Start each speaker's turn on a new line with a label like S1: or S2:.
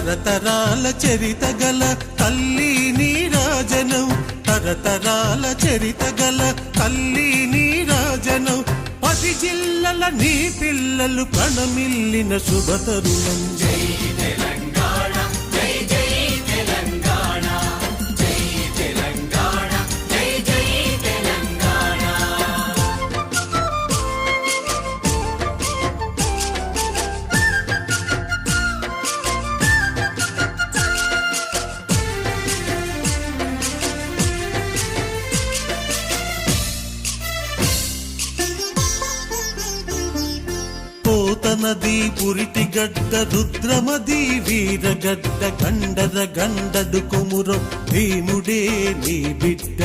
S1: తరతరాల చరిత గల తల్లి నీరాజనం, తరతరాల చరిత గల తల్లి నీరాజనం. 10 జిల్లల నీ పిల్లలు ప్రణమిల్లిన శుభతరుణం.
S2: జై తెలంగాణ, జై జై తెలంగాణ, జై తెలంగాణ, జై జై తెలంగాణ.
S1: పోతనది పురిటిగడ్డ రుద్రమది వీరగడ్డ గండర గండడు కొమురం భీముడే నీ బిడ్డ.